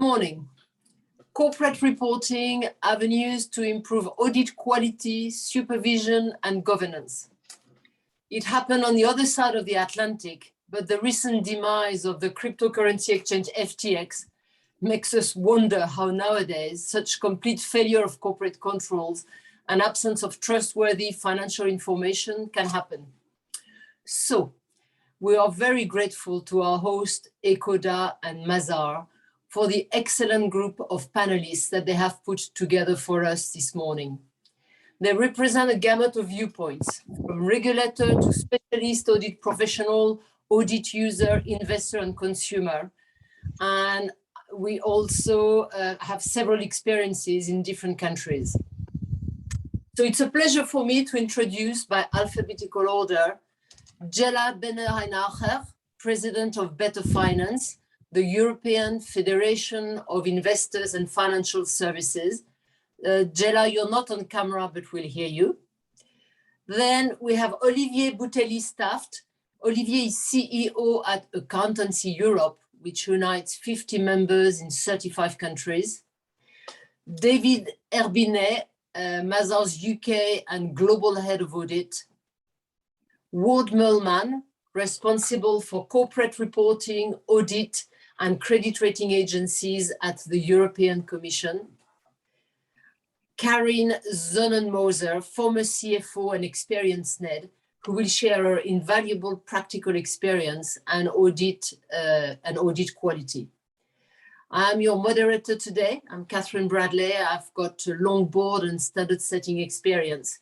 morning. Corporate reporting, avenues to improve audit quality, supervision, and governance. It happened on the other side of the Atlantic, but the recent demise of the cryptocurrency exchange FTX makes us wonder how nowadays such complete failure of corporate controls and absence of trustworthy financial information can happen. So, we are very grateful to our host, ecoDa and Mazars, for the excellent group of panelists that they have put together for us this morning. They represent a gamut of viewpoints, from regulator to specialist audit professional, audit user, investor, and consumer. And we also have several experiences in different countries. So it's a pleasure for me to introduce, by alphabetical order, Jella Benner-Einacher, President of Better Finance, the European Federation of Investors and Financial Services. Jella, you're not on camera, but we'll hear you. Then we have Olivier Boutelli-Staft. Olivier is CEO at Accountancy Europe, which unites 50 members in 35 countries. David Herbinet, Mazars UK and Global Head of Audit. Ward Mullman, responsible for corporate reporting, audit, and credit rating agencies at the European Commission. Karin Sonnenmoser, former CFO and experienced NED, who will share her invaluable practical experience and audit quality. I'm your moderator today. I'm Catherine Bradley. I've got a long board and standard setting experience.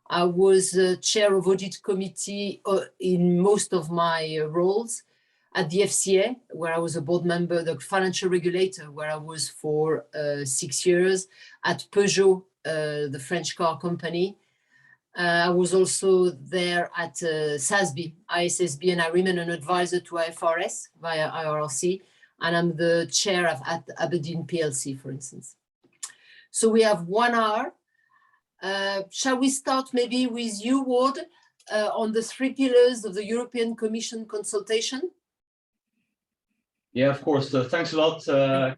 I was chair of audit committee in most of my roles at the FCA, where I was a board member, the financial regulator, where I was for 6 years, at Peugeot, the French car company. I was also there at SASB, ISSB, and I remain an advisor to IFRS via IRRC, and I'm the chair at Aberdeen PLC, for instance. So we have 1 hour. Shall we start maybe with you, Ward, on the 3 pillars of the European Commission consultation? Yeah, of course. Thanks a lot,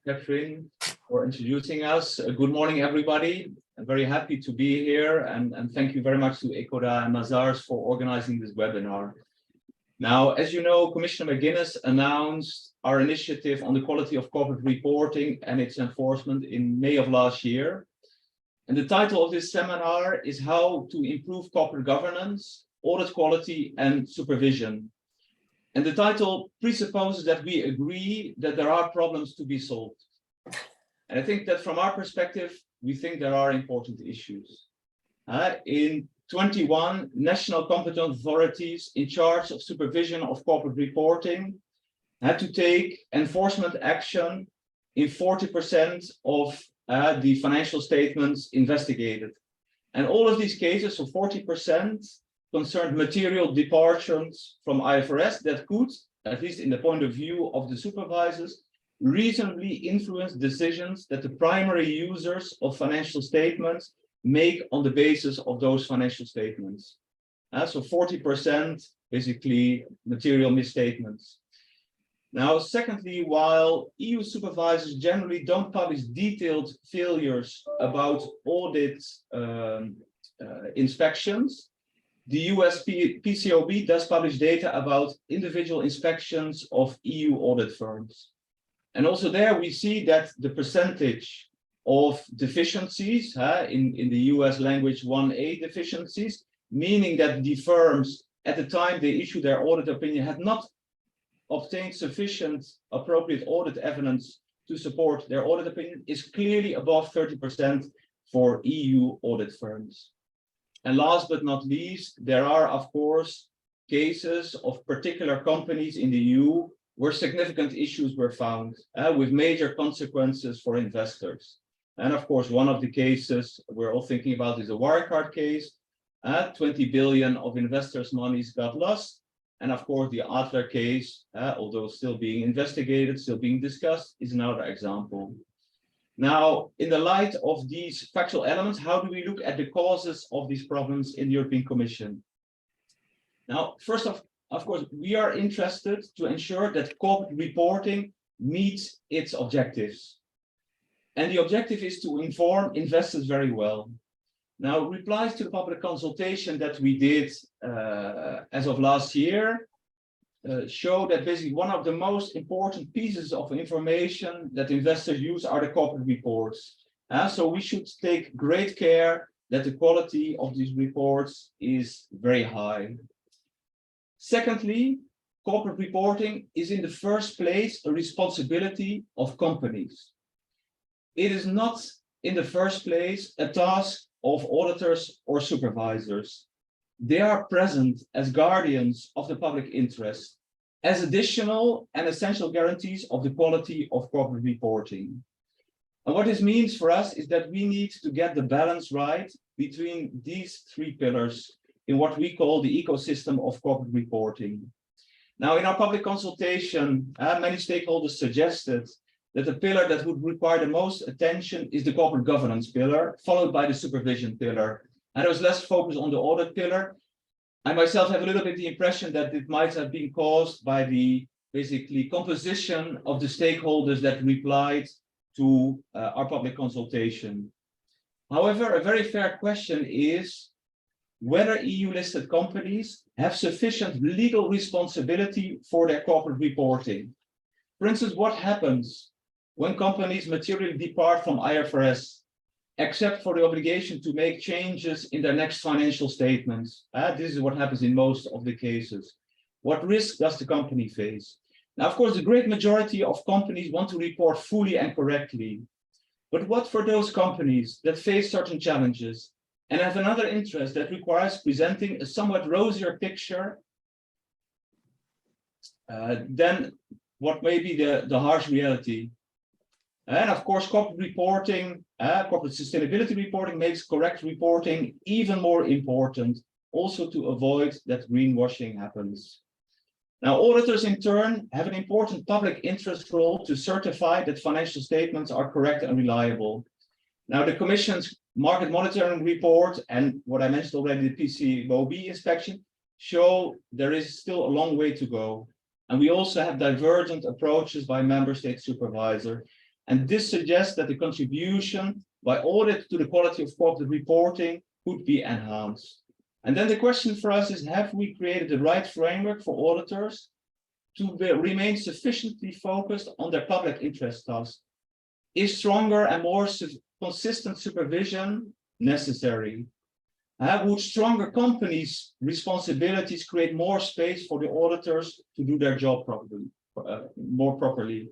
Catherine, for introducing us. Good morning, everybody. I'm very happy to be here, and thank you very much to ecoDa and Mazars for organizing this webinar. Now, as you know, Commissioner McGuinness announced our initiative on the quality of corporate reporting and its enforcement in May of last year. And the title of this seminar is How to Improve Corporate Governance, Audit Quality and Supervision. And the title presupposes that we agree that there are problems to be solved. And I think that from our perspective, we think there are important issues. In 21, national competent authorities in charge of supervision of corporate reporting had to take enforcement action in 40% of the financial statements investigated. And all of these cases, so 40%, concerned material departures from IFRS that could, at least in the point of view of the supervisors, reasonably influence decisions that the primary users of financial statements make on the basis of those financial statements. So 40% basically material misstatements. Now, secondly, while EU supervisors generally don't publish detailed failures about audit inspections, the US PCAOB does publish data about individual inspections of EU audit firms. And also there we see that the percentage of deficiencies, in the US language 1A deficiencies, meaning that the firms at the time they issued their audit opinion had not obtained sufficient appropriate audit evidence to support their audit opinion, is clearly above 30% for EU audit firms. And last but not least, there are, of course, cases of particular companies in the EU where significant issues were found with major consequences for investors. And of course, one of the cases we're all thinking about is the Wirecard case. 20 billion of investors' monies got lost. And of course, the Adler case, although still being investigated, still being discussed, is another example. Now, in the light of these factual elements, how do we look at the causes of these problems in the European Commission? Now, first of course, we are interested to ensure that corporate reporting meets its objectives. And the objective is to inform investors very well. Now, replies to the public consultation that we did as of last year show that basically one of the most important pieces of information that investors use are the corporate reports. So we should take great care that the quality of these reports is very high. Secondly, corporate reporting is in the first place a responsibility of companies. It is not in the first place a task of auditors or supervisors. They are present as guardians of the public interest, as additional and essential guarantees of the quality of corporate reporting. And what this means for us is that we need to get the balance right between these three pillars in what we call the ecosystem of corporate reporting. Now, in our public consultation, many stakeholders suggested that the pillar that would require the most attention is the corporate governance pillar, followed by the supervision pillar. And there was less focus on the audit pillar. I myself have a little bit the impression that it might have been caused by the basically composition of the stakeholders that replied to our public consultation. However, a very fair question is whether EU-listed companies have sufficient legal responsibility for their corporate reporting. For instance, what happens when companies materially depart from IFRS, except for the obligation to make changes in their next financial statements? This is what happens in most of the cases. What risk does the company face? Now, of course, the great majority of companies want to report fully and correctly. But what for those companies that face certain challenges and have another interest that requires presenting a somewhat rosier picture than what may be the harsh reality? And of course, corporate reporting, corporate sustainability reporting makes correct reporting even more important, also to avoid that greenwashing happens. Now, auditors in turn have an important public interest role to certify that financial statements are correct and reliable. Now, the Commission's market monitoring report and what I mentioned already, the PCOB inspection, show there is still a long way to go. And we also have divergent approaches by member state supervisor. And this suggests that the contribution by audit to the quality of corporate reporting could be enhanced. And then the question for us is, have we created the right framework for auditors to remain sufficiently focused on their public interest task? Is stronger and more consistent supervision necessary? Would stronger companies' responsibilities create more space for the auditors to do their job properly, more properly?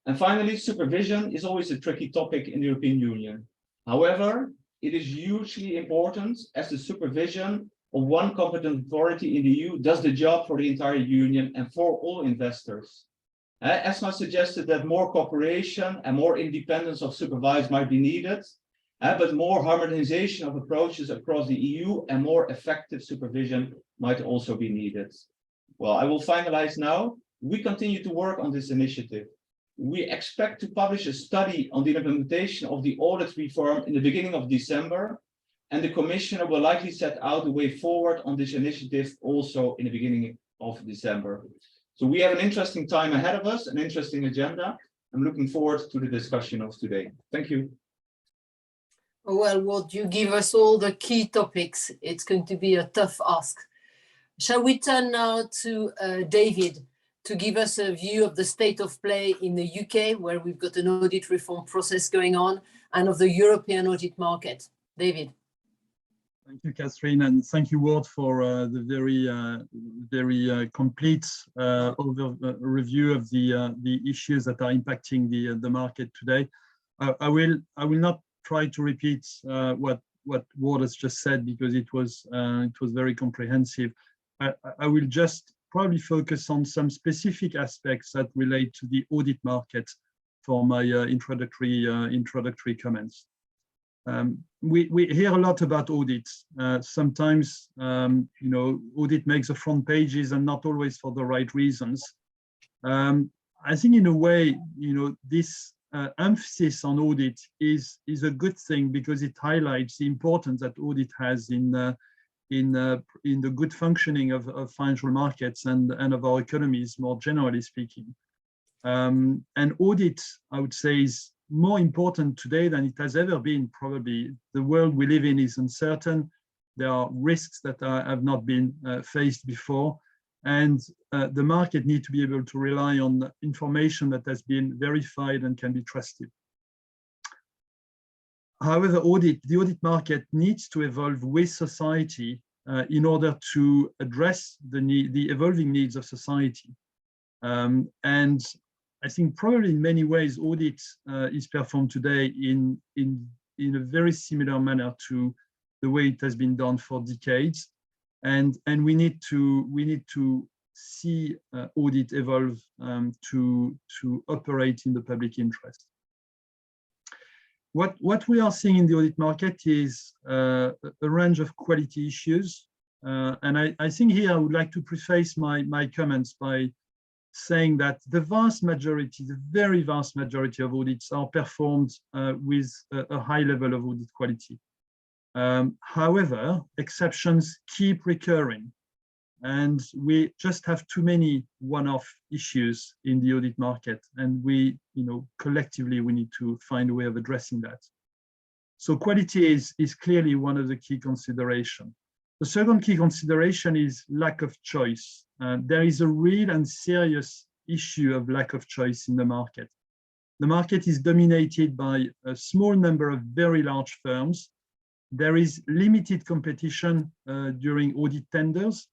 And finally, supervision is always a tricky topic in the European Union. However, it is hugely important as the supervision of one competent authority in the EU does the job for the entire union and for all investors. ESMA suggested that more cooperation and more independence of supervisors might be needed, but more harmonization of approaches across the EU and more effective supervision might also be needed. Well, I will finalize now. We continue to work on this initiative. We expect to publish a study on the implementation of the audit reform in the beginning of December, and the Commissioner will likely set out the way forward on this initiative also in the beginning of December. So we have an interesting time ahead of us, an interesting agenda. I'm looking forward to the discussion of today. Thank you. Well, would you give us all the key topics? It's going to be a tough ask. Shall we turn now to David to give us a view of the state of play in the UK, where we've got an audit reform process going on, and of the European audit market. David. Thank you, Catherine, and thank you, Ward, for the very complete review of the issues that are impacting the market today. I will not try to repeat what Ward has just said, because it was very comprehensive. I will just probably focus on some specific aspects that relate to the audit market for my introductory comments. We hear a lot about audits. Sometimes, audit makes the front pages and not always for the right reasons. I think in a way, this emphasis on audit is a good thing, because it highlights the importance that audit has in the good functioning of financial markets and of our economies, more generally speaking. And audit, I would say, is more important today than it has ever been, probably. The world we live in is uncertain. There are risks that have not been faced before. And the market needs to be able to rely on information that has been verified and can be trusted. However, the audit market needs to evolve with society in order to address the evolving needs of society. And I think probably in many ways, audit is performed today in a very similar manner to the way it has been done for decades. And we need to see audit evolve to operate in the public interest. What we are seeing in the audit market is a range of quality issues. And I think here I would like to preface my comments by saying that the very vast majority of audits are performed with a high level of audit quality. However, exceptions keep recurring, and we just have too many one-off issues in the audit market, and collectively we need to find a way of addressing that. So quality is clearly one of the key considerations. The second key consideration is lack of choice. There is a real and serious issue of lack of choice in the market. The market is dominated by a small number of very large firms. There is limited competition during audit tenders.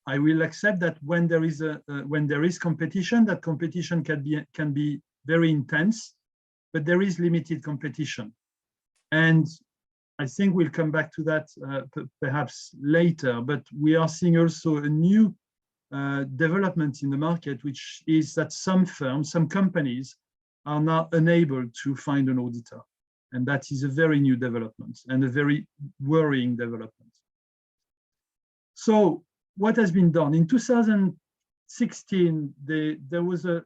I will accept that when there is competition, that competition can be very intense, but there is limited competition. And I think we'll come back to that perhaps later, but we are seeing also a new development in the market, which is that some firms, some companies are now unable to find an auditor. And that is a very new development and a very worrying development. So what has been done? In 2016, there was a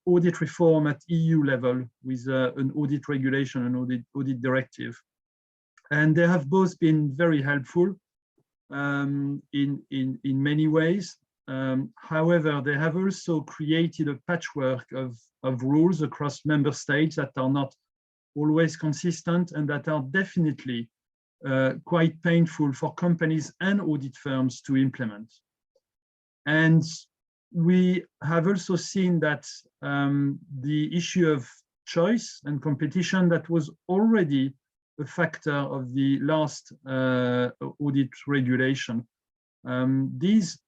audit reform at EU level with an audit regulation and audit directive. And they have both been very helpful in many ways. However, they have also created a patchwork of rules across member states that are not always consistent and that are definitely quite painful for companies and audit firms to implement. And we have also seen that the issue of choice and competition that was already a factor of the last audit regulation. This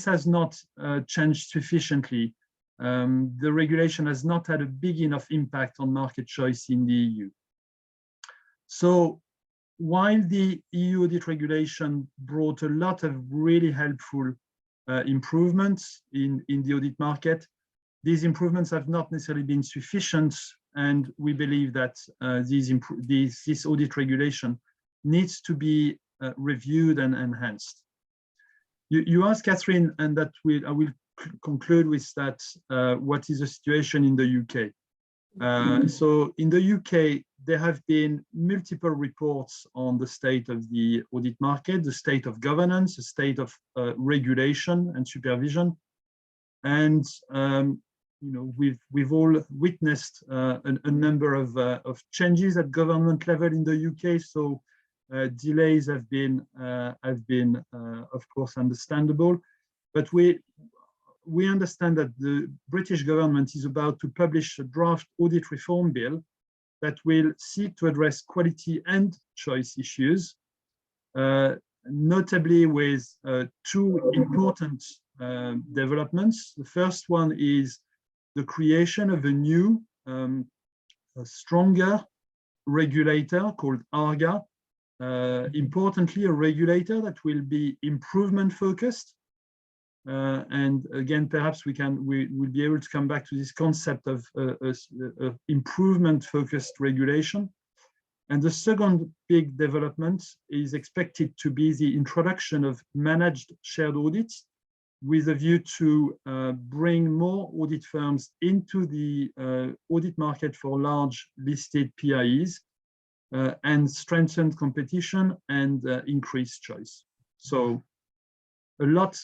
has not changed sufficiently. The regulation has not had a big enough impact on market choice in the EU. So while the EU audit regulation brought a lot of really helpful improvements in the audit market, these improvements have not necessarily been sufficient, and we believe that this audit regulation needs to be reviewed and enhanced. You asked, Catherine, and I will conclude with that, what is the situation in the UK? So in the UK, there have been multiple reports on the state of the audit market, the state of governance, the state of regulation and supervision. And we've all witnessed a number of changes at government level in the UK. So delays have been of course understandable, but we understand that the British government is about to publish a draft audit reform bill that will seek to address quality and choice issues, notably with two important developments. The first one is the creation of a new, stronger regulator called ARGA. Importantly, a regulator that will be improvement focused. And again, perhaps we'll be able to come back to this concept of improvement-focused regulation. And the second big development is expected to be the introduction of managed shared audits, with a view to bring more audit firms into the audit market for large listed PIEs and strengthen competition and increase choice. So a lot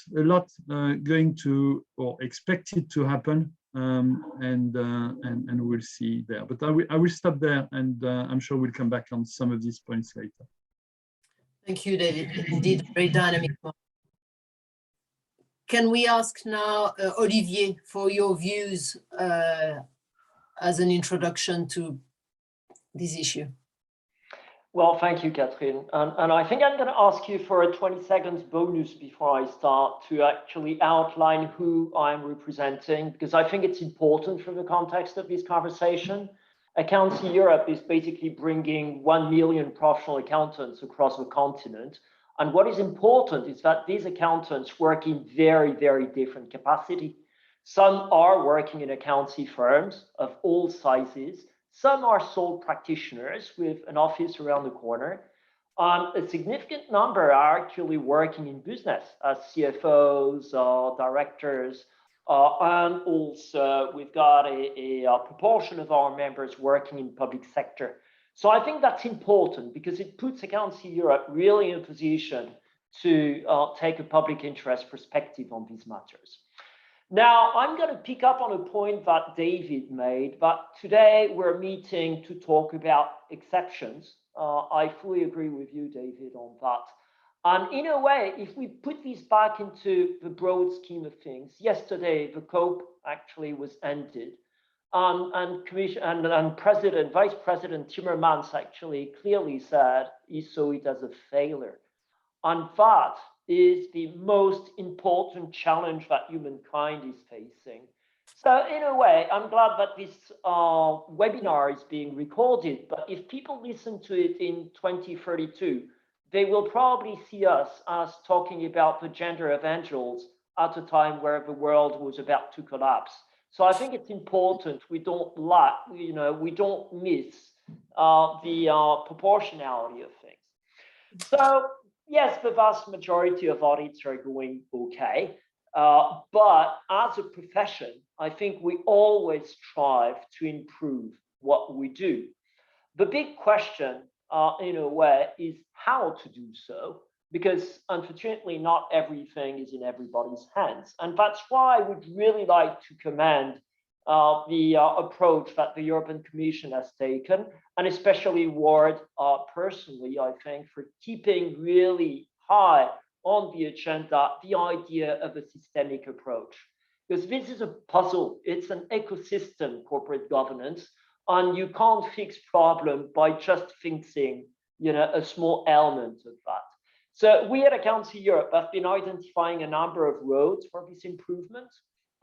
going to, or expected to happen and we'll see there. But I will stop there, and I'm sure we'll come back on some of these points later. Thank you, David. Indeed, very dynamic. Can we ask now Olivier for your views as an introduction to this issue? Well, thank you, Catherine. And I think I'm going to ask you for a 20 seconds bonus before I start to actually outline who I'm representing, because I think it's important for the context of this conversation. Accountancy Europe is basically bringing 1 million professional accountants across the continent. And what is important is that these accountants work in very, very different capacity. Some are working in accountancy firms of all sizes. Some are sole practitioners with an office around the corner. A significant number are actually working in business as CFOs or directors. And also we've got a proportion of our members working in public sector. So I think that's important because it puts Accountancy Europe really in a position to take a public interest perspective on these matters. Now, I'm going to pick up on a point that David made, but today we're meeting to talk about exceptions. I fully agree with you, David, on that. And in a way, if we put this back into the broad scheme of things, yesterday the COPE actually was ended. And Vice President Timmermans actually clearly said he saw it as a failure. And that is the most important challenge that humankind is facing. So in a way, I'm glad that this webinar is being recorded, but if people listen to it in 2032, they will probably see us as talking about the gender of angels at a time where the world was about to collapse. So I think it's important we don't we don't miss the proportionality of things. So yes, the vast majority of audits are going okay, but as a profession, I think we always strive to improve what we do. The big question, in a way, is how to do so, because unfortunately, not everything is in everybody's hands. And that's why I would really like to commend the approach that the European Commission has taken, and especially Ward personally, I think, for keeping really high on the agenda the idea of a systemic approach. Because this is a puzzle, it's an ecosystem, corporate governance, and you can't fix problem by just fixing a small element of that. So we at Accountancy Europe have been identifying a number of roads for this improvement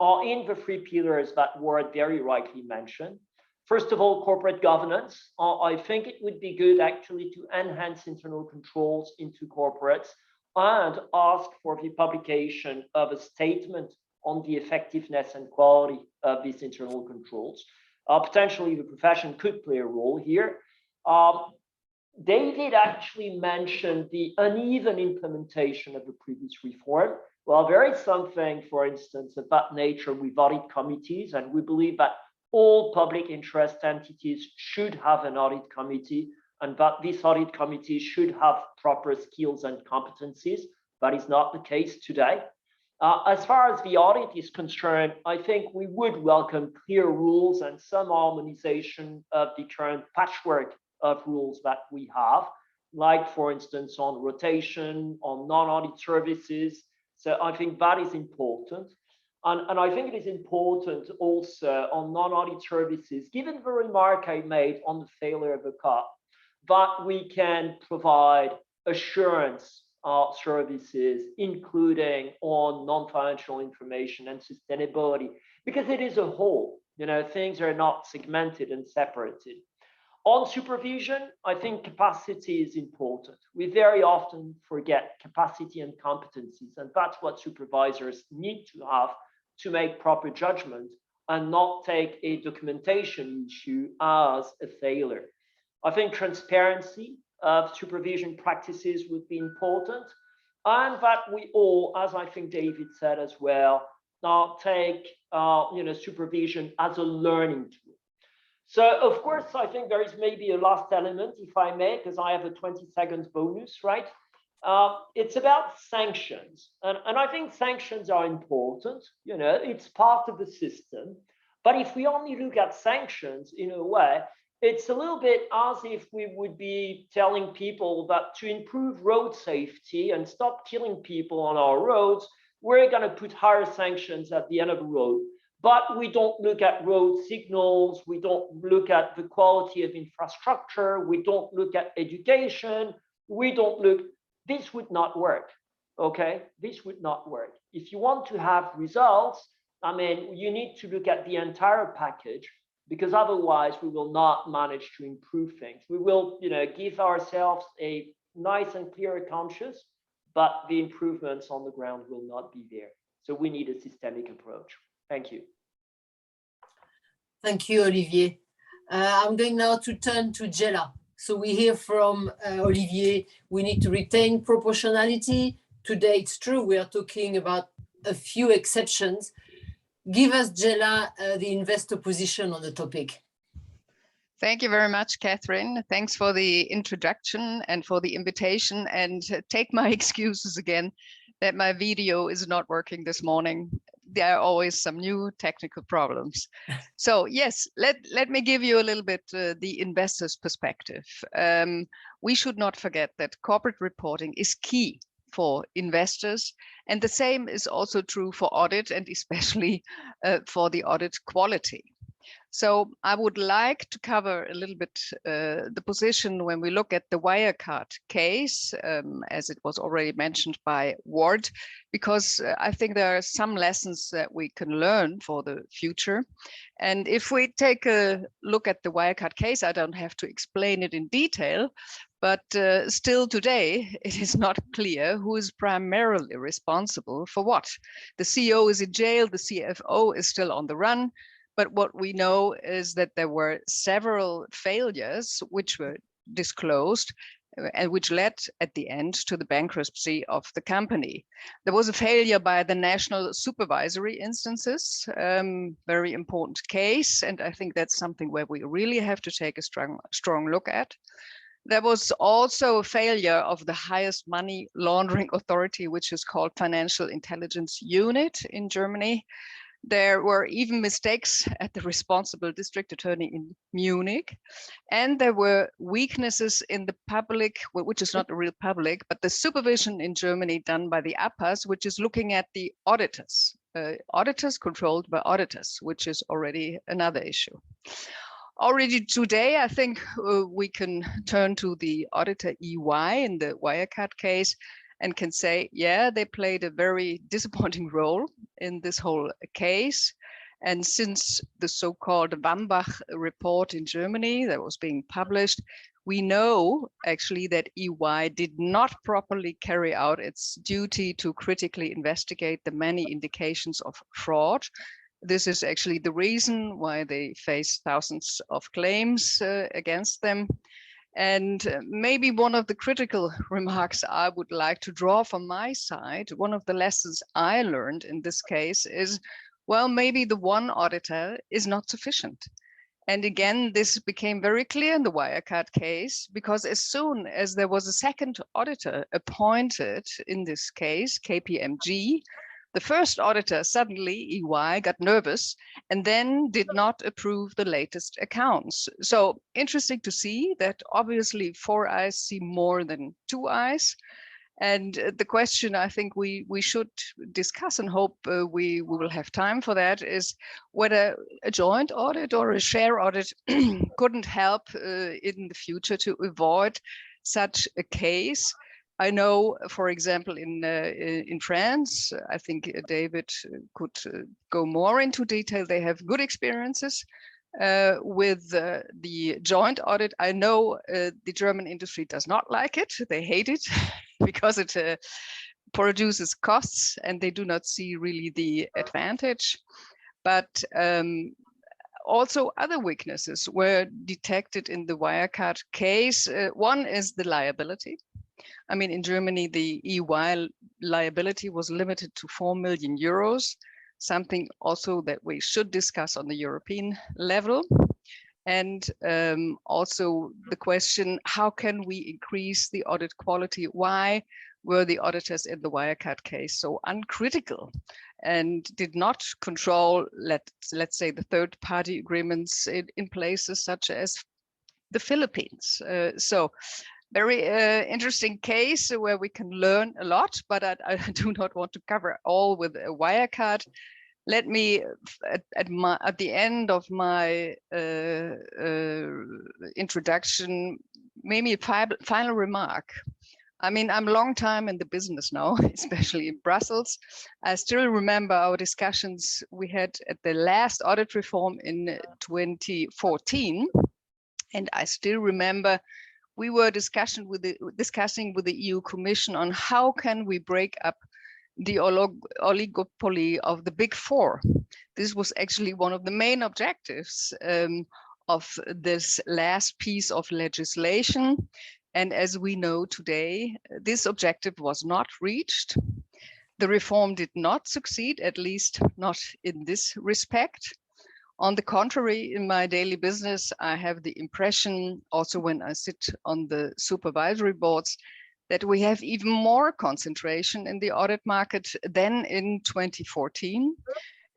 in the 3 pillars that Ward very rightly mentioned. First of all, corporate governance. I think it would be good actually to enhance internal controls into corporates and ask for the publication of a statement on the effectiveness and quality of these internal controls. Potentially the profession could play a role here. David actually mentioned the uneven implementation of the previous reform. Well, there is something, for instance, of that nature with audit committees, and we believe that all public interest entities should have an audit committee, and that this audit committee should have proper skills and competencies. That is not the case today. As far as the audit is concerned, I think we would welcome clear rules and some harmonization of the current patchwork of rules that we have, like, for instance, on rotation, on non-audit services. So I think that is important. And I think it is important also on non-audit services, given the remark I made on the failure of the COP, that we can provide assurance services, including on non-financial information and sustainability, because it is a whole, things are not segmented and separated. On supervision, I think capacity is important. We very often forget capacity and competencies, and that's what supervisors need to have to make proper judgment and not take a documentation issue as a failure. I think transparency of supervision practices would be important, and that we all, as I think David said as well, take supervision as a learning tool. So of course, I think there is maybe a last element, if I may, because I have a 20 seconds bonus, right? It's about sanctions, and I think sanctions are important. It's part of the system, But if we only look at sanctions, in a way, it's a little bit as if we would be telling people that to improve road safety and stop killing people on our roads, we're going to put higher sanctions at the end of the road. But we don't look at road signals, we don't look at the quality of infrastructure, we don't look at education, we don't look, this would not work, okay? This would not work. If you want to have results, I mean, you need to look at the entire package, because otherwise we will not manage to improve things. We will, give ourselves a nice and clear conscience, but the improvements on the ground will not be there. So we need a systemic approach. Thank you. Thank you, Olivier. I'm going now to turn to Jella. So we hear from Olivier, we need to retain proportionality. Today, it's true, we are talking about a few exceptions. Give us, Jella, the investor position on the topic. Thank you very much, Catherine. Thanks for the introduction and for the invitation. And take my excuses again that my video is not working this morning. There are always some new technical problems. So yes, let me give you a little bit the investor's perspective. We should not forget that corporate reporting is key for investors, and the same is also true for audit, and especially for the audit quality. So I would like to cover a little bit the position when we look at the Wirecard case, as it was already mentioned by Ward, because I think there are some lessons that we can learn for the future. And if we take a look at the Wirecard case, I don't have to explain it in detail, but still today, it is not clear who is primarily responsible for what. The CEO is in jail, the CFO is still on the run. But what we know is that there were several failures which were disclosed and which led at the end to the bankruptcy of the company. There was a failure by the national supervisory instances, very important case. And I think that's something where we really have to take a strong look at. There was also a failure of the highest money laundering authority, which is called Financial Intelligence Unit in Germany. There were even mistakes at the responsible district attorney in Munich. And there were weaknesses in the public, which is not the real public, but the supervision in Germany done by the APAS, which is looking at the auditors, auditors controlled by auditors, which is already another issue. Already today, I think we can turn to the auditor EY in the Wirecard case and can say, yeah, they played a very disappointing role in this whole case. And since the so-called Wambach report in Germany that was being published, we know actually that EY did not properly carry out its duty to critically investigate the many indications of fraud. This is actually the reason why they face thousands of claims against them. And maybe one of the critical remarks I would like to draw from my side, one of the lessons I learned in this case is, well, maybe the one auditor is not sufficient. And again, this became very clear in the Wirecard case, because as soon as there was a second auditor appointed in this case, KPMG, the first auditor, suddenly EY, got nervous and then did not approve the latest accounts. So interesting to see that obviously 4 eyes see more than 2 eyes. And the question I think we should discuss, and hope we will have time for that, is whether a joint audit or a share audit couldn't help in the future to avoid such a case. I know, for example, in France, I think David could go more into detail. They have good experiences with the joint audit. I know the German industry does not like it. They hate it because it produces costs and they do not see really the advantage. But also other weaknesses were detected in the Wirecard case. One is the liability. I mean, in Germany, the EY liability was limited to 4 million euros, something also that we should discuss on the European level. And also the question, how can we increase the audit quality? Why were the auditors in the Wirecard case so uncritical and did not control, let's say, the third-party agreements in places such as the Philippines. So very interesting case where we can learn a lot, but I do not want to cover all with a Wirecard. Let me, at the end of my introduction, maybe a final remark. I mean, I'm a long time in the business now, especially in Brussels. I still remember our discussions we had at the last audit reform in 2014. And I still remember we were discussing with the EU Commission on how can we break up the oligopoly of the big four. This was actually one of the main objectives of this last piece of legislation. And as we know today, this objective was not reached. The reform did not succeed, at least not in this respect. On the contrary, in my daily business, I have the impression, also when I sit on the supervisory boards, that we have even more concentration in the audit market than in 2014.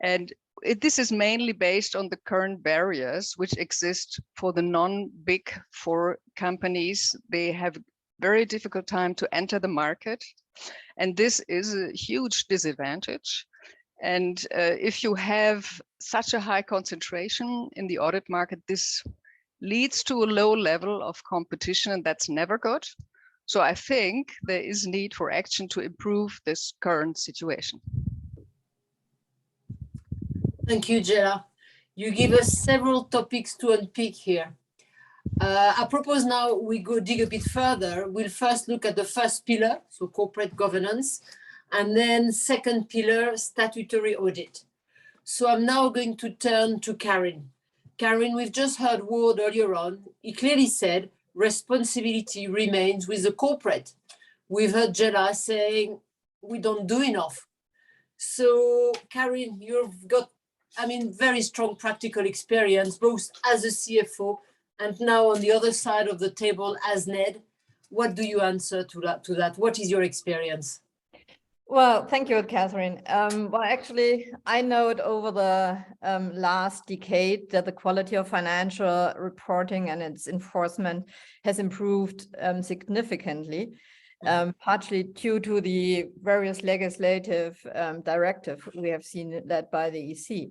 And this is mainly based on the current barriers which exist for the non-big four companies. They have very difficult time to enter the market. And this is a huge disadvantage. And if you have such a high concentration in the audit market, this leads to a low level of competition, and that's never good. So I think there is need for action to improve this current situation. Thank you, Jela. You give us several topics to unpick here. I propose now we go dig a bit further. We'll first look at the first pillar, so corporate governance, and then second pillar, statutory audit. So I'm now going to turn to Karin. Karin, we've just heard Ward earlier on. He clearly said responsibility remains with the corporate. We've heard Jela saying we don't do enough. So Karin, you've got, I mean, very strong practical experience, both as a CFO and now on the other side of the table as Ned. What do you answer to that? What is your experience? Well, thank you, Catherine. Well, actually, I know it over the last decade that the quality of financial reporting and its enforcement has improved significantly, partially due to the various legislative directives we have seen led by the EC.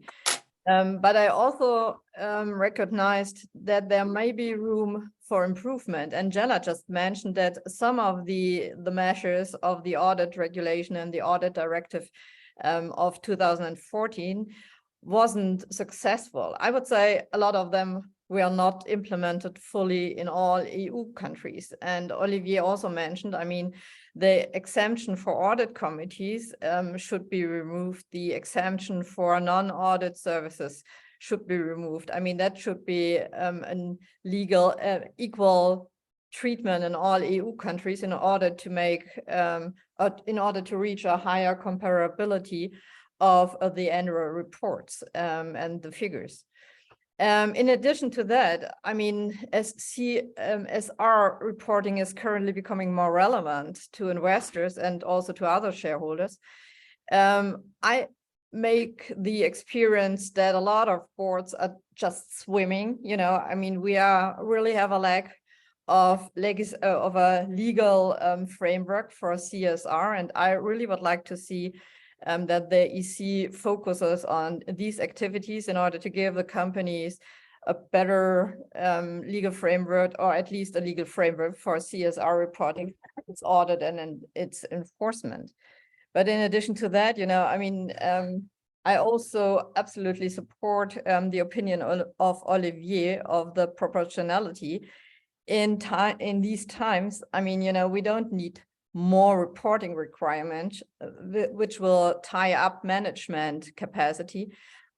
But I also recognized that there may be room for improvement. And Jela just mentioned that some of the measures of the audit regulation and the audit directive of 2014 wasn't successful. I would say a lot of them were not implemented fully in all EU countries. And Olivier also mentioned, I mean, the exemption for audit committees should be removed. The exemption for non-audit services should be removed. I mean, that should be a legal equal treatment in all EU countries in order to make, in order to reach a higher comparability of the annual reports and the figures. In addition to that, I mean, as CSR reporting is currently becoming more relevant to investors and also to other shareholders, I make the experience that a lot of boards are just swimming. You know, I mean, we really have a lack of a legal framework for CSR, and I really would like to see that the EC focuses on these activities in order to give the companies a better legal framework, or at least a legal framework for CSR reporting, its audit and its enforcement. But in addition to that, you know, I mean, I also absolutely support the opinion of Olivier of the proportionality in these times. I mean, you know, we don't need more reporting requirements, which will tie up management capacity.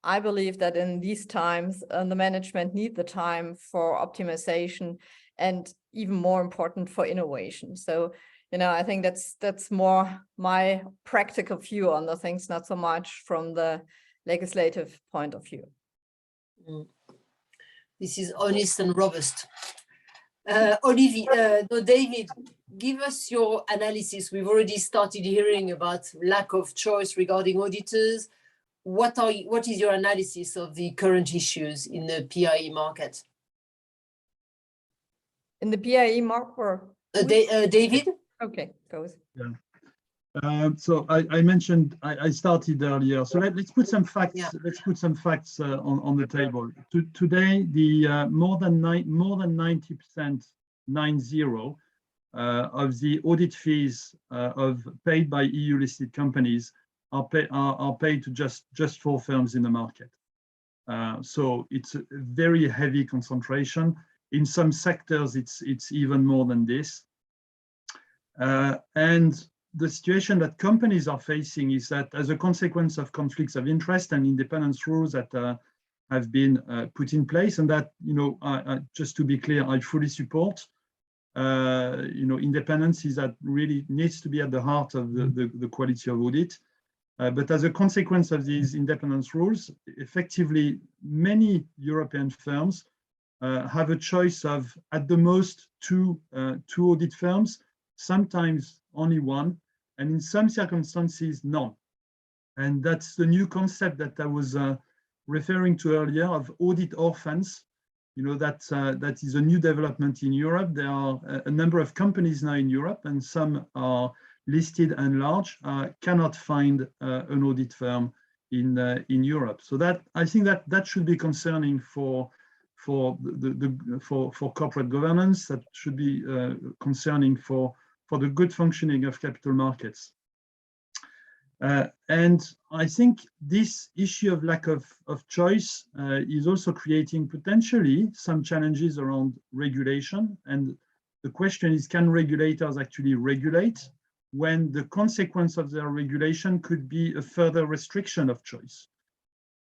I believe that in these times, the management need the time for optimization and even more important for innovation. So, you know, I think that's more my practical view on the things, not so much from the legislative point of view. This is honest and robust. Olivier, no, David, give us your analysis. We've already started hearing about lack of choice regarding auditors. What is your analysis of the current issues in the PIE market? In the PIE market? David? Okay, goes. Yeah. So I mentioned I started earlier. So let's put some facts. Yeah. Let's put some facts on the table. Today, the more than 90%, 90, of the audit fees paid by EU listed companies are paid to just 4 firms in the market. So it's a very heavy concentration. In some sectors, it's even more than this. And the situation that companies are facing is that as a consequence of conflicts of interest and independence rules that have been put in place, and that, just to be clear, I fully support. Independence is that really needs to be at the heart of the quality of audit. But as a consequence of these independence rules, effectively, many European firms have a choice of, at the most, two audit firms, sometimes only one, and in some circumstances, none. And that's the new concept that I was referring to earlier of audit orphans. That is a new development in Europe. There are a number of companies now in Europe, and some are listed and large, cannot find an audit firm in Europe. So that, I think that should be concerning for corporate governance. That should be concerning for the good functioning of capital markets. And I think this issue of lack of choice is also creating potentially some challenges around regulation. And the question is, can regulators actually regulate when the consequence of their regulation could be a further restriction of choice?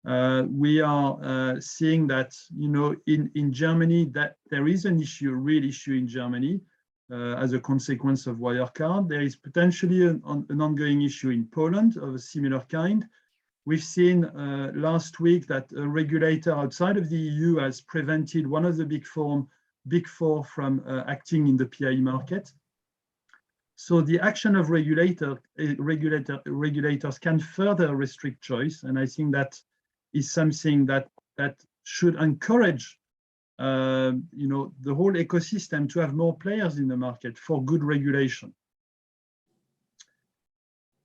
We are seeing that, in Germany, that there is an issue, a real issue in Germany, as a consequence of Wirecard. There is potentially an ongoing issue in Poland of a similar kind. We've seen last week that a regulator outside of the EU has prevented one of the big four from acting in the PIE market. So the action of regulators can further restrict choice, and I think that is something that should encourage the whole ecosystem to have more players in the market for good regulation.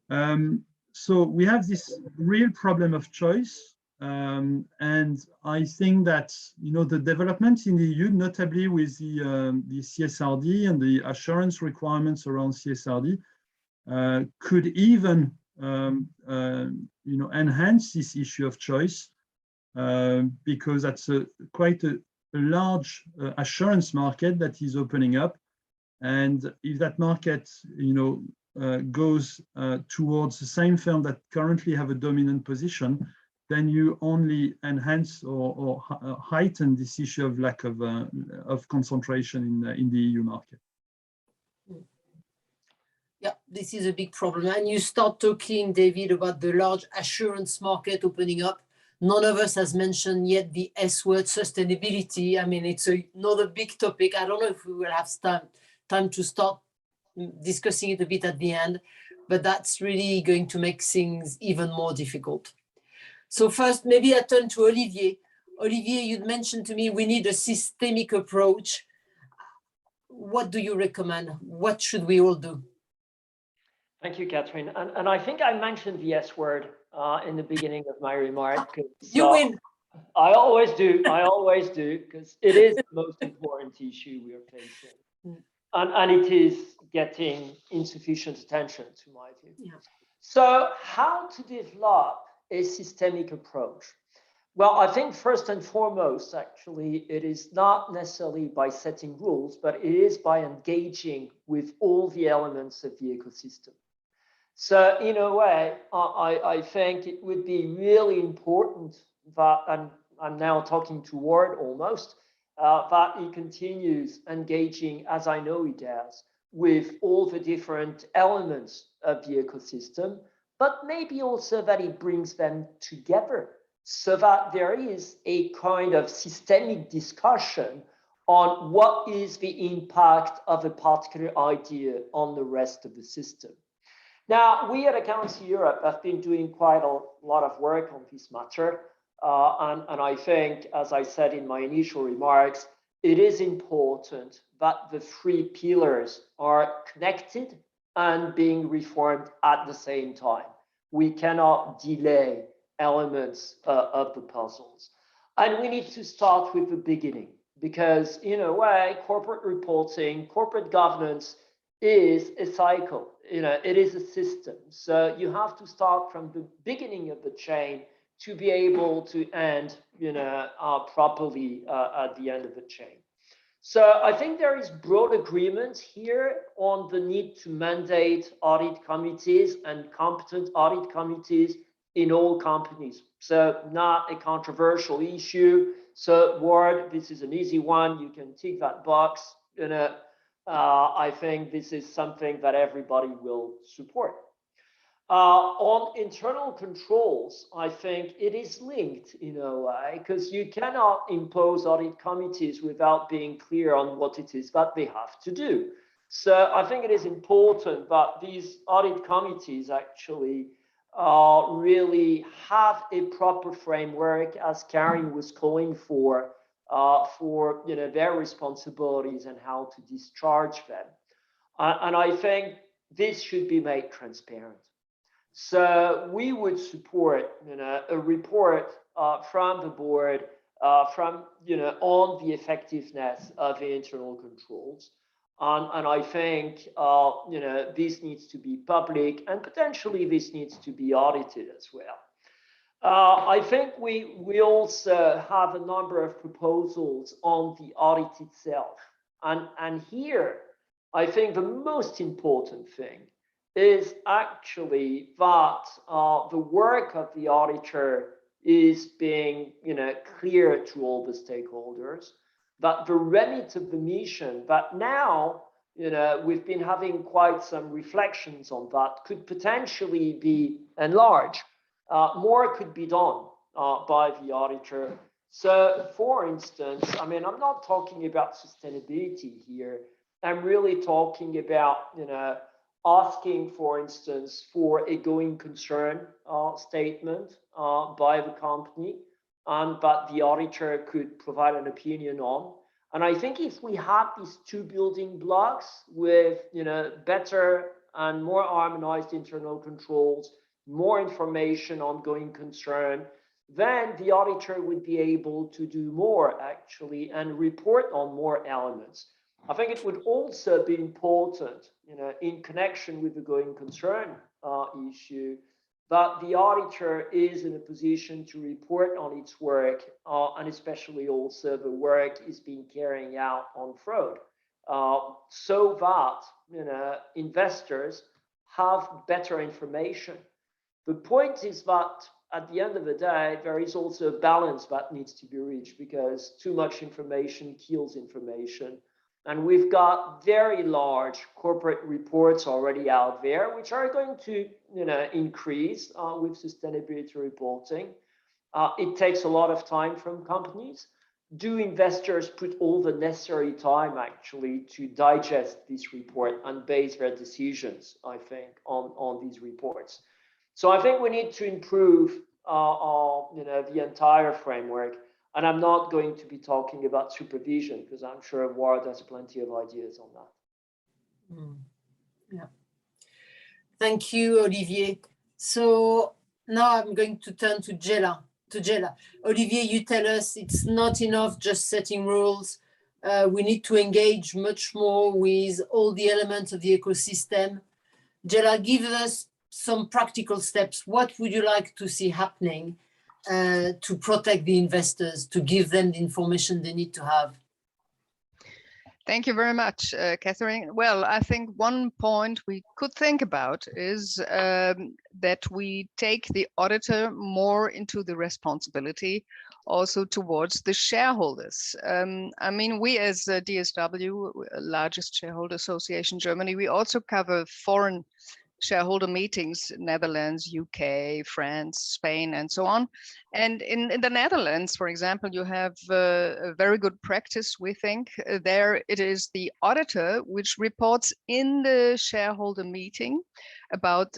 So we have this real problem of choice, and I think that the developments in the EU, notably with the CSRD and the assurance requirements around CSRD, could even enhance this issue of choice, because that's quite a large assurance market that is opening up, and if that market goes towards the same firm that currently have a dominant position, then you only enhance or heighten this issue of lack of concentration in the EU market. Yeah, this is a big problem. And you start talking, David, about the large assurance market opening up. None of us has mentioned yet the S word, sustainability. I mean, it's another big topic. I don't know if we will have time to start discussing it a bit at the end, but that's really going to make things even more difficult. So first, maybe I turn to Olivier. Olivier, you'd mentioned to me we need a systemic approach. What do you recommend? What should we all do? Thank you, Catherine. And I think I mentioned the S word in the beginning of my remark. You win. I always do, because it is the most important issue we are facing. And it is getting insufficient attention, to my view. Yeah. So how to develop a systemic approach? Well, I think first and foremost, actually, it is not necessarily by setting rules, but it is by engaging with all the elements of the ecosystem. So in a way, I think it would be really important that, and I'm now talking to Ward almost, that he continues engaging, as I know he does, with all the different elements of the ecosystem, but maybe also that he brings them together so that there is a kind of systemic discussion on what is the impact of a particular idea on the rest of the system. Now, we at Accountancy Europe have been doing quite a lot of work on this matter. And I think, as I said in my initial remarks, it is important that the three pillars are connected and being reformed at the same time. We cannot delay elements of the puzzles. And we need to start with the beginning, because in a way, corporate reporting, corporate governance is a cycle. It is a system. So you have to start from the beginning of the chain to be able to end, properly at the end of the chain. So I think there is broad agreement here on the need to mandate audit committees and competent audit committees in all companies. So not a controversial issue. So Ward, this is an easy one. You can tick that box. I think this is something that everybody will support. On internal controls, I think it is linked in a way, because you cannot impose audit committees without being clear on what it is that they have to do. So I think it is important that these audit committees actually really have a proper framework, as Karen was calling for their responsibilities and how to discharge them. And I think this should be made transparent. So we would support, a report from the board on the effectiveness of the internal controls. And I think, this needs to be public, and potentially this needs to be audited as well. I think we also have a number of proposals on the audit itself. And here, I think the most important thing is actually that the work of the auditor is being clear to all the stakeholders, that the remit of the mission, that now we've been having quite some reflections on that, could potentially be enlarged. More could be done by the auditor. So for instance, I mean, I'm not talking about sustainability here. I'm really talking about asking, for instance, for a going concern statement by the company, and that the auditor could provide an opinion on. And I think if we have these two building blocks with better and more harmonized internal controls, more information on going concern, then the auditor would be able to do more actually and report on more elements. I think it would also be important, in connection with the going concern issue, that the auditor is in a position to report on its work, and especially also the work is being carried out on fraud, so that investors have better information. The point is that at the end of the day, there is also a balance that needs to be reached, because too much information kills information. And we've got very large corporate reports already out there, which are going to increase with sustainability reporting. It takes a lot of time from companies. Do investors put all the necessary time actually to digest this report and base their decisions, I think, on these reports? So I think we need to improve the entire framework. And I'm not going to be talking about supervision, because I'm sure Ward has plenty of ideas on that. Yeah. Thank you, Olivier. So now I'm going to turn to Jella. Olivier, you tell us it's not enough just setting rules. We need to engage much more with all the elements of the ecosystem. Jella, give us some practical steps. What would you like to see happening to protect the investors, to give them the information they need to have? Thank you very much, Catherine. Well, I think one point we could think about is that we take the auditor more into the responsibility also towards the shareholders. I mean, we as DSW, largest shareholder association in Germany, we also cover foreign shareholder meetings, Netherlands, UK, France, Spain, and so on. And in the Netherlands, for example, you have a very good practice, we think. There it is the auditor which reports in the shareholder meeting about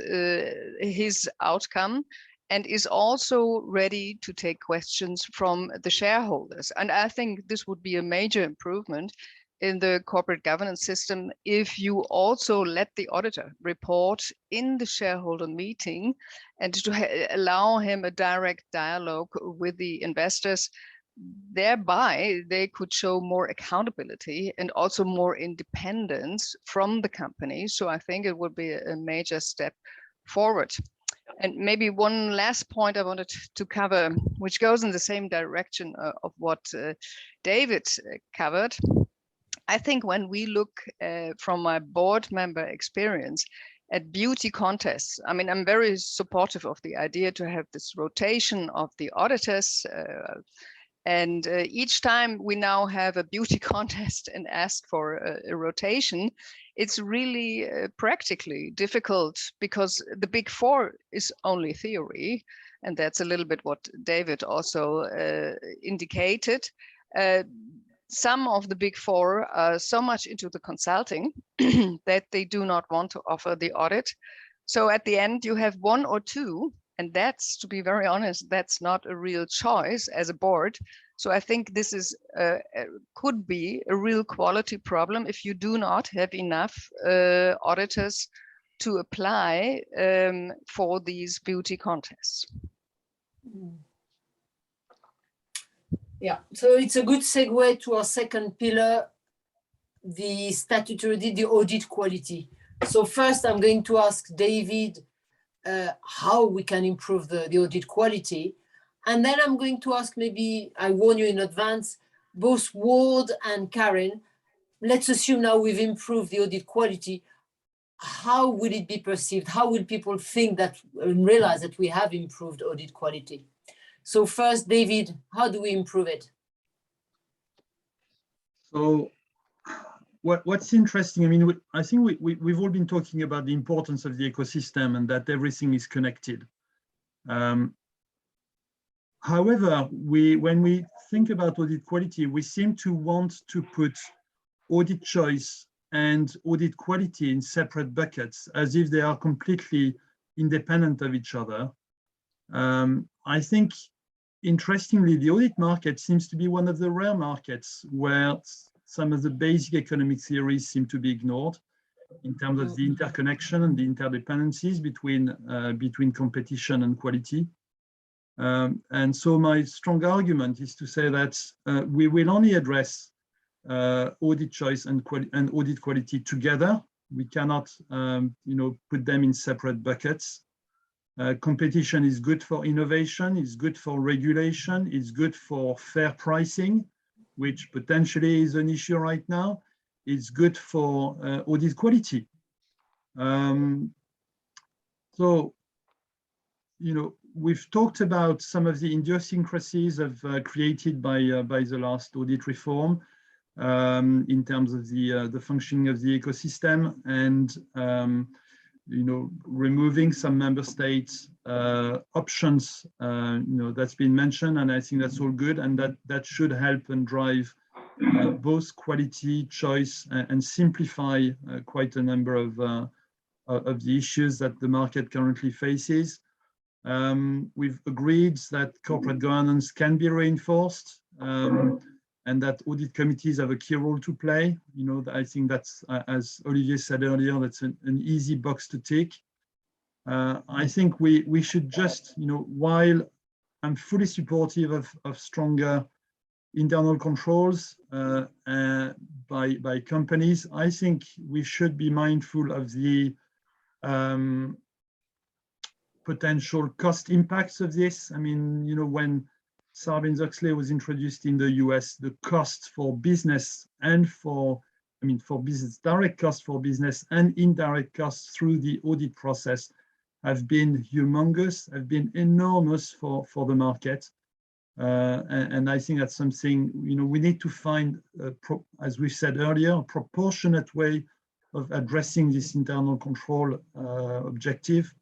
his outcome, and is also ready to take questions from the shareholders. And I think this would be a major improvement in the corporate governance system if you also let the auditor report in the shareholder meeting, and to allow him a direct dialogue with the investors. Thereby, they could show more accountability and also more independence from the company. So I think it would be a major step forward. And maybe one last point I wanted to cover, which goes in the same direction of what David covered. I think when we look from my board member experience at beauty contests, I mean, I'm very supportive of the idea to have this rotation of the auditors. And each time we now have a beauty contest and ask for a rotation, it's really practically difficult, because the Big Four is only theory. And that's a little bit what David also indicated. Some of the Big Four are so much into the consulting that they do not want to offer the audit. So at the end, you have one or two, and that's, to be very honest, that's not a real choice as a board. So I think this is could be a real quality problem if you do not have enough auditors to apply for these beauty contests. Yeah, so it's a good segue to our second pillar, the statutory, the audit quality. So first, I'm going to ask David how we can improve the audit quality. And then I'm going to ask, maybe I warn you in advance, both Ward and Karen, let's assume now we've improved the audit quality. How will it be perceived? How will people think that and realize that we have improved audit quality? So first, David, how do we improve it? So what's interesting, I mean, I think we've all been talking about the importance of the ecosystem and that everything is connected. However, when we think about audit quality, we seem to want to put audit choice and audit quality in separate buckets, as if they are completely independent of each other. I think, interestingly, the audit market seems to be one of the rare markets where some of the basic economic theories seem to be ignored in terms of the interconnection and the interdependencies between competition and quality. And so my strong argument is to say that we will only address audit choice and audit quality together. We cannot, put them in separate buckets. Competition is good for innovation, is good for regulation, is good for fair pricing, which potentially is an issue right now. It's good for audit quality. So, we've talked about some of the idiosyncrasies created by the last audit reform in terms of the functioning of the ecosystem and removing some member states options. That's been mentioned, and I think that's all good, and that should help and drive both quality, choice, and simplify quite a number of the issues that the market currently faces. We've agreed that corporate governance can be reinforced and that audit committees have a key role to play. I think that's, as Olivier said earlier, that's an easy box to tick. I think we should just, while I'm fully supportive of stronger internal controls by companies, I think we should be mindful of the potential cost impacts of this. I mean, when Sarbanes-Oxley was introduced in the US, the cost for business and for business, direct costs for business and indirect costs through the audit process have been humongous, have been enormous for the market. And I think that's something, we need to find, as we said earlier, a proportionate way of addressing this internal control objective.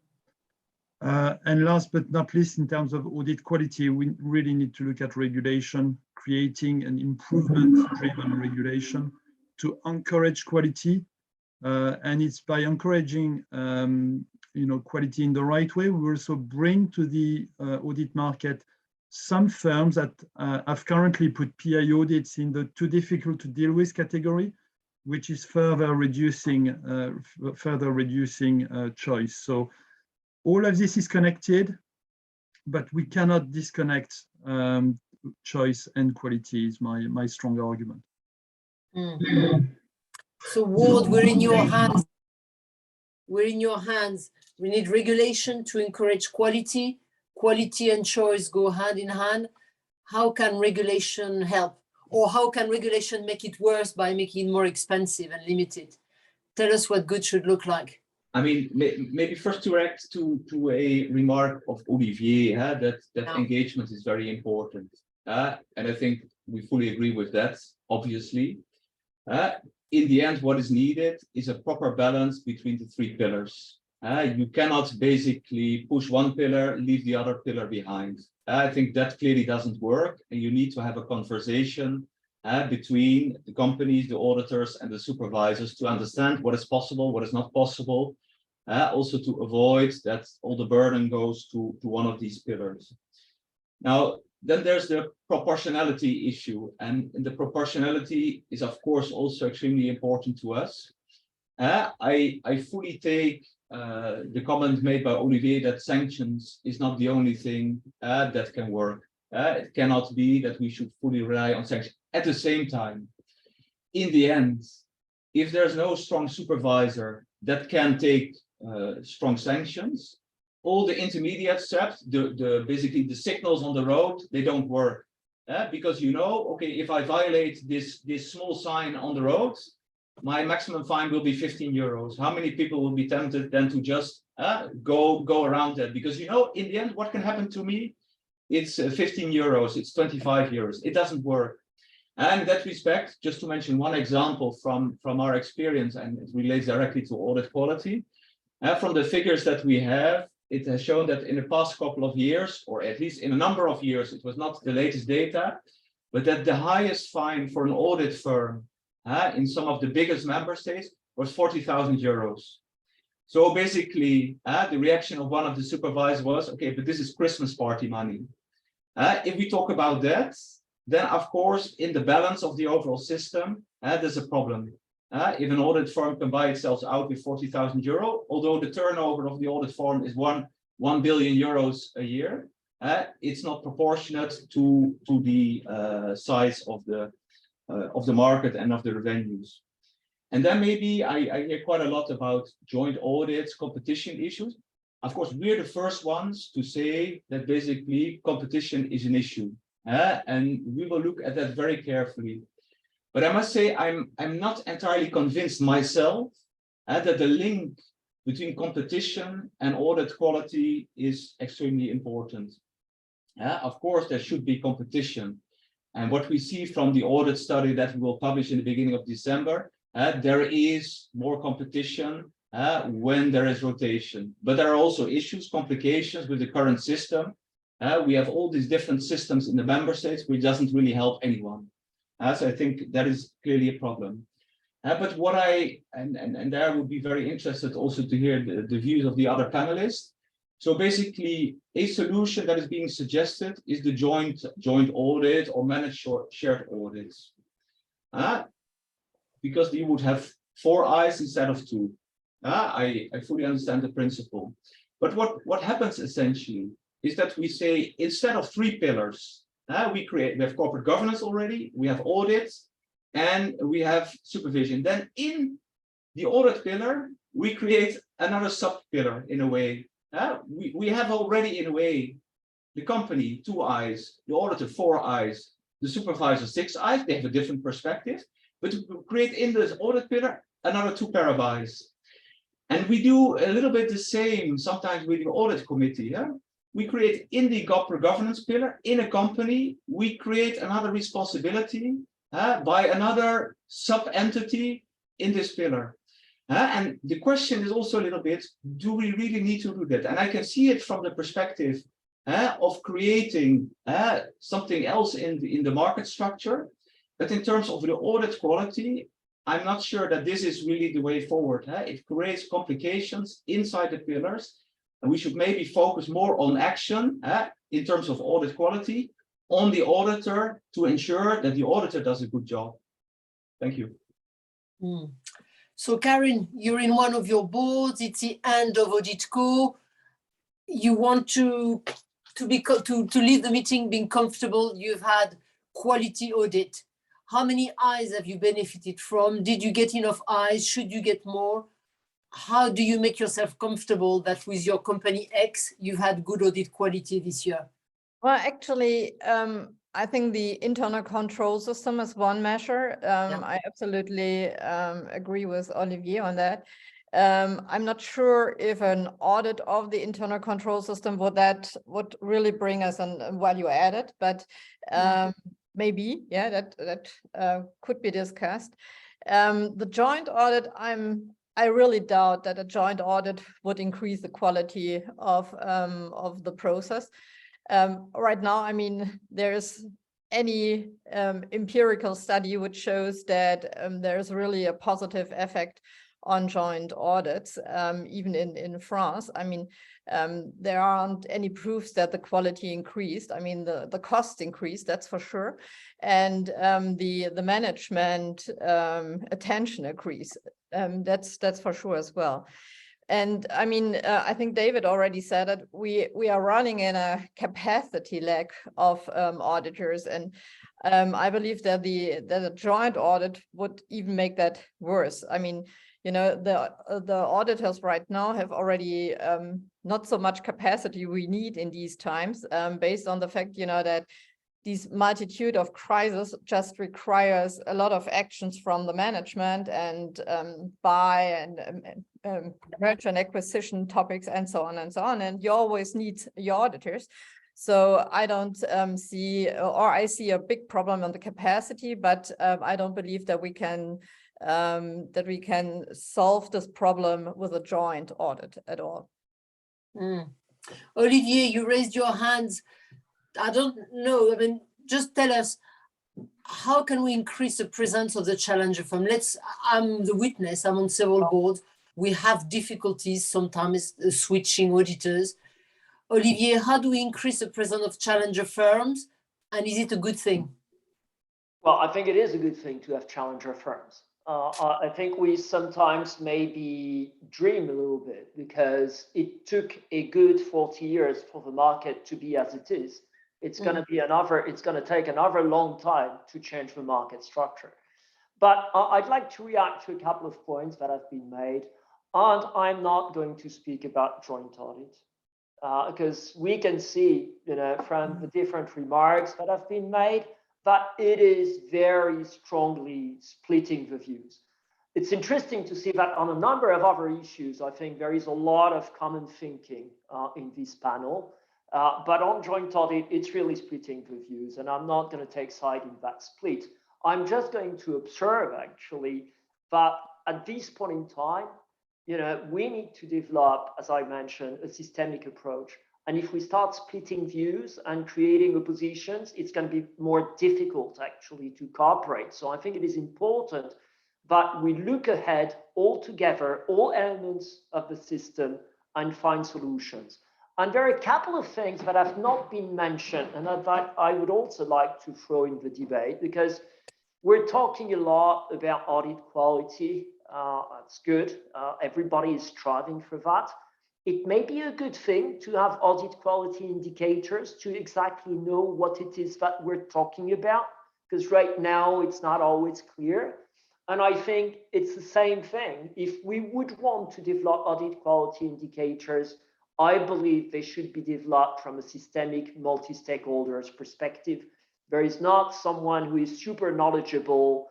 And last but not least, in terms of audit quality, we really need to look at regulation, creating an improvement-driven regulation to encourage quality. And it's by encouraging quality in the right way, we also bring to the audit market some firms that have currently put PI audits in the too difficult to deal with category, which is further reducing choice. So all of this is connected, but we cannot disconnect choice and quality is my strong argument. So Ward, we're in your hands. We're in your hands. We need regulation to encourage quality. Quality and choice go hand in hand. How can regulation help? Or how can regulation make it worse by making it more expensive and limited? Tell us what good should look like. I mean, maybe first to react to a remark of Olivier, that engagement is very important. And I think we fully agree with that, obviously. In the end, what is needed is a proper balance between the three pillars. You cannot basically push one pillar, leave the other pillar behind. I think that clearly doesn't work, and you need to have a conversation between the companies, the auditors, and the supervisors to understand what is possible, what is not possible, also to avoid that all the burden goes to one of these pillars. Now, then there's the proportionality issue, and the proportionality is, of course, also extremely important to us. I fully take the comment made by Olivier that sanctions is not the only thing that can work. It cannot be that we should fully rely on sanctions. At the same time, in the end, if there's no strong supervisor that can take strong sanctions, all the intermediate steps, basically the signals on the road, they don't work. Because okay, if I violate this small sign on the road, my maximum fine will be 15 euros. How many people will be tempted then to just go around that? Because in the end, what can happen to me? It's 15 euros, it's 25 euros. It doesn't work. And in that respect, just to mention one example from our experience, and it relates directly to audit quality, from the figures that we have, it has shown that in the past couple of years, or at least in a number of years, it was not the latest data, but that the highest fine for an audit firm in some of the biggest member states was 40,000 euros. So basically, the reaction of one of the supervisors was, okay, but this is Christmas party money. If we talk about that, then of course, in the balance of the overall system, there's a problem. If an audit firm can buy itself out with 40,000 euro, although the turnover of the audit firm is 1 billion euros a year, it's not proportionate to the size of the market and of the revenues. And then maybe I hear quite a lot about joint audits, competition issues. Of course, we're the first ones to say that basically competition is an issue, and we will look at that very carefully. But I must say I'm not entirely convinced myself that the link between competition and audit quality is extremely important. Of course, there should be competition. And what we see from the audit study that we will publish in the beginning of December, there is more competition when there is rotation. But there are also issues, complications with the current system. We have all these different systems in the member states, which doesn't really help anyone. So I think that is clearly a problem. But what and there I would be very interested also to hear the views of the other panelists. So basically, a solution that is being suggested is the joint audit or managed shared audits. Because you would have 4 eyes instead of 2. I fully understand the principle. But what happens essentially is that we say instead of 3 pillars, we have corporate governance already, we have audits, and we have supervision. Then in the audit pillar, we create another sub-pillar in a way. We have already in a way the company 2 eyes, the auditor 4 eyes, the supervisor 6 eyes. They have a different perspective, but we create in this audit pillar another 2 pair of eyes. And we do a little bit the same sometimes with the audit committee. We create in the corporate governance pillar in a company, we create another responsibility by another sub-entity in this pillar. And the question is also a little bit, do we really need to do that? And I can see it from the perspective of creating something else in the market structure. But in terms of the audit quality, I'm not sure that this is really the way forward. It creates complications inside the pillars, and we should maybe focus more on action in terms of audit quality on the auditor to ensure that the auditor does a good job. Thank you. So Karen, you're in one of your boards. It's the end of AuditCo. You want to leave the meeting being comfortable. You've had quality audit. How many eyes have you benefited from? Did you get enough eyes? Should you get more? How do you make yourself comfortable that with your company X, you've had good audit quality this year? Well, actually, I think the internal control system is one measure. I absolutely agree with Olivier on that. I'm not sure if an audit of the internal control system would really bring us a value added, but maybe, yeah, that could be discussed. The joint audit, I really doubt that a joint audit would increase the quality of the process. Right now, I mean, there's any empirical study which shows that there's really a positive effect on joint audits, even in France. I mean, there aren't any proofs that the quality increased. I mean, the cost increased, that's for sure. And the management attention increased. That's for sure as well. And I mean, I think David already said it, we are running in a capacity lack of auditors. And I believe that the joint audit would even make that worse. I mean, you know, the auditors right now have already not so much capacity we need in these times, based on the fact, you know, that these multitude of crises just requires a lot of actions from the management and buy and merger and acquisition topics and so on and so on. And you always need your auditors. So I don't see, or I see a big problem on the capacity, but I don't believe that we can solve this problem with a joint audit at all. Olivier, you raised your hands. I don't know. I mean, just tell us, how can we increase the presence of the challenger firm? I'm the witness. I'm on several boards. We have difficulties sometimes switching auditors. Olivier, how do we increase the presence of challenger firms? And is it a good thing? Well, I think it is a good thing to have challenger firms. I think we sometimes maybe dream a little bit because it took a good 40 years for the market to be as it is. It's going to take another long time to change the market structure. But I'd like to react to a couple of points that have been made. And I'm not going to speak about joint audit because we can see, you know, from the different remarks that have been made, that it is very strongly splitting the views. It's interesting to see that on a number of other issues, I think there is a lot of common thinking in this panel. But on joint audit, it's really splitting the views, and I'm not going to take side in that split. I'm just going to observe, actually, that at this point in time, you know, we need to develop, as I mentioned, a systemic approach. And if we start splitting views and creating oppositions, it's going to be more difficult, actually, to cooperate. So I think it is important that we look ahead all together, all elements of the system, and find solutions. And there are a couple of things that have not been mentioned and that I would also like to throw in the debate, because we're talking a lot about audit quality. That's good. Everybody is striving for that. It may be a good thing to have audit quality indicators to exactly know what it is that we're talking about, because right now it's not always clear. And I think it's the same thing. If we would want to develop audit quality indicators, I believe they should be developed from a systemic multi-stakeholders perspective. There is not someone who is super knowledgeable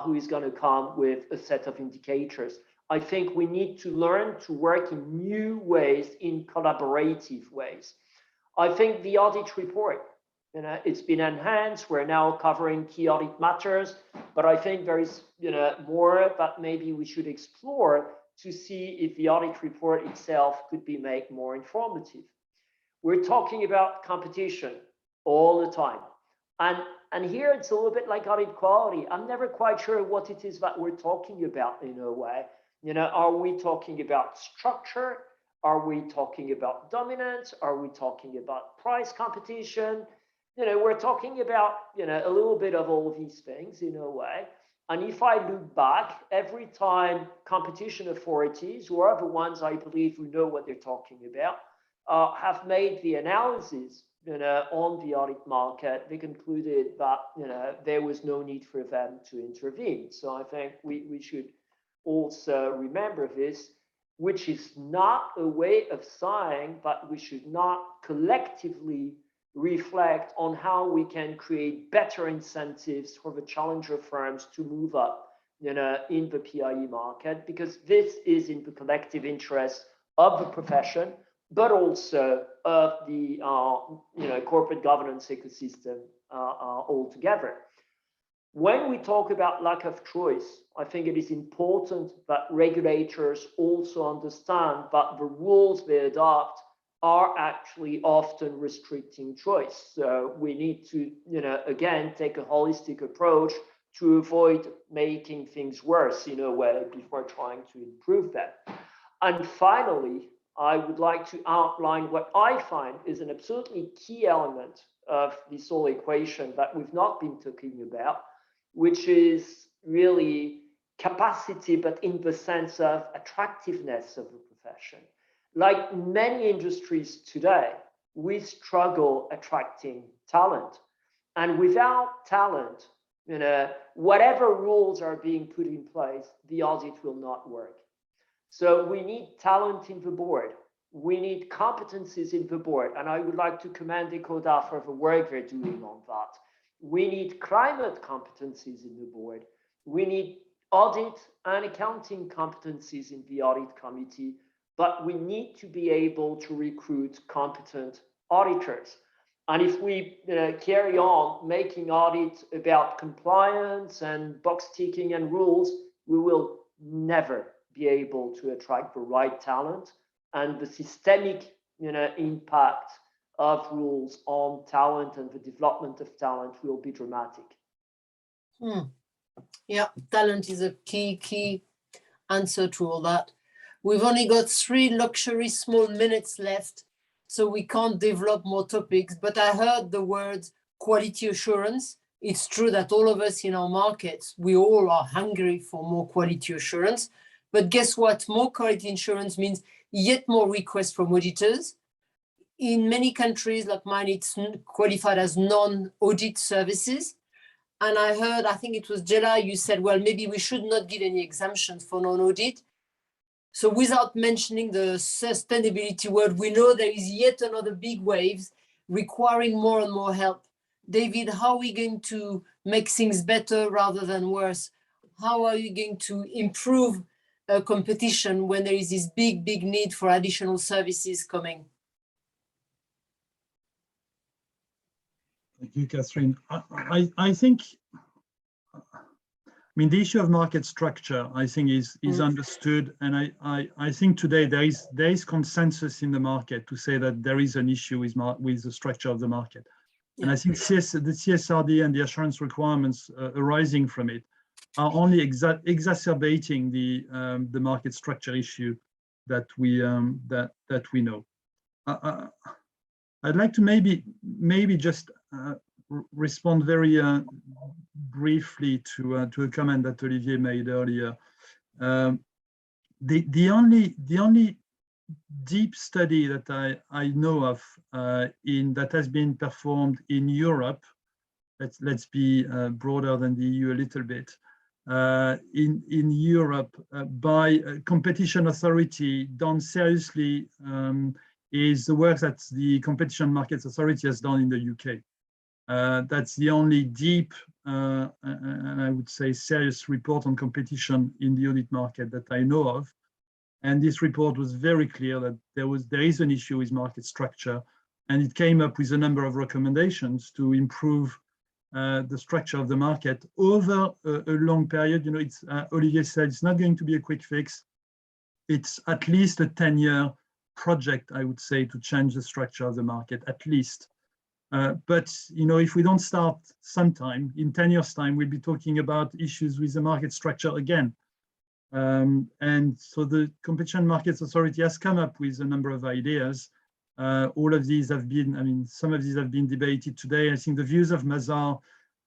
who is going to come with a set of indicators. I think we need to learn to work in new ways, in collaborative ways. I think the audit report, you know, it's been enhanced. We're now covering key audit matters, but I think there is, you know, more that maybe we should explore to see if the audit report itself could be made more informative. We're talking about competition all the time. And here it's a little bit like audit quality. I'm never quite sure what it is that we're talking about in a way. You know, are we talking about structure? Are we talking about dominance? Are we talking about price competition? You know, we're talking about, you know, a little bit of all of these things in a way. And if I look back, every time competition authorities, who are the ones I believe who know what they're talking about, have made the analysis, you know, on the audit market, they concluded that, you know, there was no need for them to intervene. So I think we should also remember this, which is not a way of saying that we should not collectively reflect on how we can create better incentives for the challenger firms to move up, you know, in the PIE market, because this is in the collective interest of the profession, but also of the you know, corporate governance ecosystem altogether. When we talk about lack of choice, I think it is important that regulators also understand that the rules they adopt are actually often restricting choice. So we need to, you know, again, take a holistic approach to avoid making things worse in a way before trying to improve them. And finally, I would like to outline what I find is an absolutely key element of this whole equation that we've not been talking about, which is really capacity, but in the sense of attractiveness of the profession. Like many industries today, we struggle attracting talent. And without talent, you know, whatever rules are being put in place, the audit will not work. So we need talent in the board. We need competencies in the board. And I would like to commend ecoDa for the work they're doing on that. We need climate competencies in the board. We need audit and accounting competencies in the audit committee, but we need to be able to recruit competent auditors. And if we carry on making audit about compliance and box ticking and rules, we will never be able to attract the right talent, and the systemic impact of rules on talent and the development of talent will be dramatic. Yeah, talent is a key answer to all that. We've only got 3 luxury small minutes left, so we can't develop more topics, but I heard the words quality assurance. It's true that all of us in our markets, we all are hungry for more quality assurance, but guess what? More quality assurance means yet more requests from auditors. In many countries like mine, it's qualified as non-audit services. And I heard, I think it was Jella, you said, well, maybe we should not give any exemptions for non-audit. So without mentioning the sustainability word, we know there is yet another big wave requiring more and more help. David, how are we going to make things better rather than worse? How are you going to improve competition when there is this big need for additional services coming? Thank you, Catherine. I think, I mean, the issue of market structure, I think, is understood, and I think today there is consensus in the market to say that there is an issue with the structure of the market, and I think the CSRD and the assurance requirements arising from it are only exacerbating the market structure issue that we know. I'd like to maybe just respond very briefly to a comment that Olivier made earlier. The only deep study that I know of that has been performed in Europe, let's be broader than the EU a little bit, in Europe by a competition authority done seriously, is the work that the Competition Markets Authority has done in the UK. That's the only deep and I would say serious report on competition in the audit market that I know of. And this report was very clear that there is an issue with market structure, and it came up with a number of recommendations to improve the structure of the market over a long period. It's Olivier said it's not going to be a quick fix. it's at least a 10-year project, I would say, to change the structure of the market, at least. But if we don't start sometime, in 10 years' time, we'll be talking about issues with the market structure again. And so the Competition Markets Authority has come up with a number of ideas. All of these have been, some of these have been debated today. I think the views of Mazars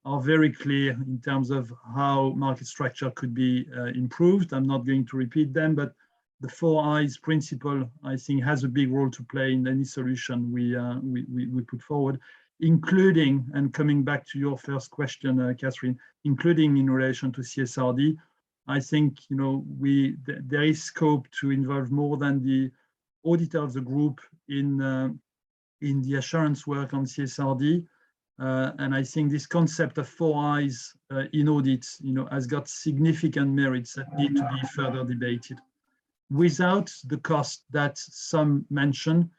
are very clear in terms of how market structure could be improved. I'm not going to repeat them, but the 4 eyes principle, I think, has a big role to play in any solution we put forward, including, and coming back to your first question, Catherine, including in relation to CSRD. I think there is scope to involve more than the auditor of the group in the assurance work on CSRD. And I think this concept of 4 eyes in audits, has got significant merits that need to be further debated. Without the cost that some mention,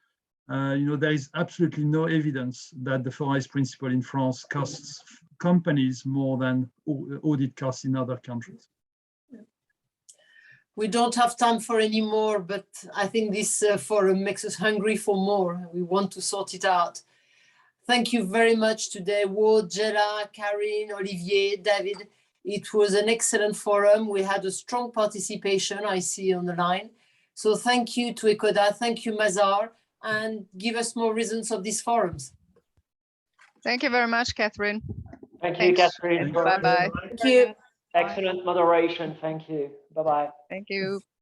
there is absolutely no evidence that the 4 eyes principle in France costs companies more than audit costs in other countries. We don't have time for any more, but I think this forum makes us hungry for more. We want to sort it out. Thank you very much today, Ward, Jella, Karine, Olivier, David. It was an excellent forum. We had a strong participation, I see on the line. So thank you to ecoDa, thank you, Mazars, and give us more reasons of these forums. Thank you very much, Catherine. Thank you, Catherine. Bye-bye. Thank you. Excellent moderation. Thank you. Bye-bye. Thank you.